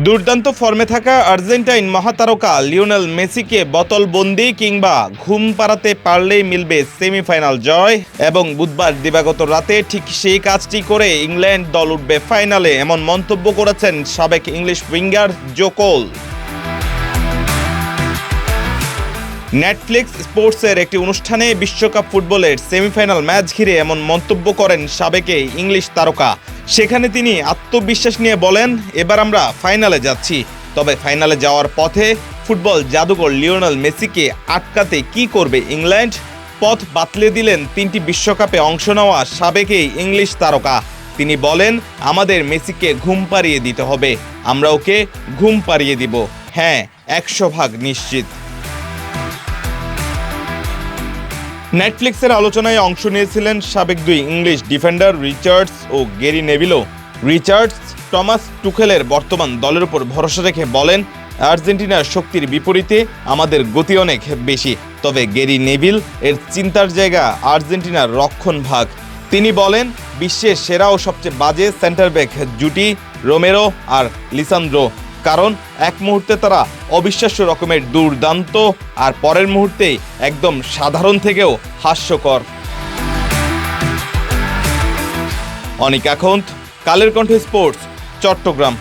দুর্দান্ত ফর্মে থাকা আর্জেন্টাইন মহাতারকা লিওনেল মেসিকে বোতলবন্দি কিংবা ঘুম পাড়াতে পারলেই মিলবে সেমিফাইনাল জয় এবং বুধবার দিবাগত রাতে ঠিক সেই কাজটি করে ইংল্যান্ড দল উঠবে ফাইনালে, এমন মন্তব্য করেছেন সাবেক ইংলিশ উইঙ্গার জো কোল। নেটফ্লিক্স স্পোর্টসের একটি অনুষ্ঠানে বিশ্বকাপ ফুটবলের সেমিফাইনাল ম্যাচ ঘিরে এমন মন্তব্য করেন সাবেক এই ইংলিশ তারকা। সেখানে তিনি আত্মবিশ্বাস নিয়ে বলেন, এবার আমরা ফাইনালে যাচ্ছি, তবে ফাইনালে যাওয়ার পথে ফুটবল জাদুকর লিওনেল মেসিকে আটকাতে কি করবে ইংল্যান্ড? পথ বাতলে দিলেন 3টি বিশ্বকাপে অংশ নেওয়া সাবেক এই ইংলিশ তারকা। তিনি বলেন, আমাদের মেসিকে ঘুম পাড়িয়ে দিতে হবে, আমরা ওকে ঘুম পাড়িয়ে দিব, হ্যাঁ 100% নিশ্চিত। নেটফ্লিক্সের আলোচনায় অংশ নিয়েছিলেন সাবেক দুই ইংলিশ ডিফেন্ডার রিচার্ডস ও গ্যারি নেভিলও। রিচার্ডস টমাস টুখেলের বর্তমান দলের উপর ভরসা রেখে বলেন, আর্জেন্টিনার শক্তির বিপরীতে আমাদের গতি অনেক বেশি, তবে গ্যারি নেভিল এর চিন্তার জায়গা আর্জেন্টিনার রক্ষণভাগ। তিনি বলেন, বিশ্বের সেরা ও সবচেয়ে বাজে সেন্টার ব্যাক জুটি রোমেরো আর লিসান্দ্রো, কারণ এক মুহূর্তে তারা অবিশ্বাস্য রকমের দুর্দান্ত আর পরের মুহূর্তেই একদম সাধারণ থেকেও হাস্যকর। অনিক আখন্দ, কালের কণ্ঠ স্পোর্টস, চট্টগ্রাম।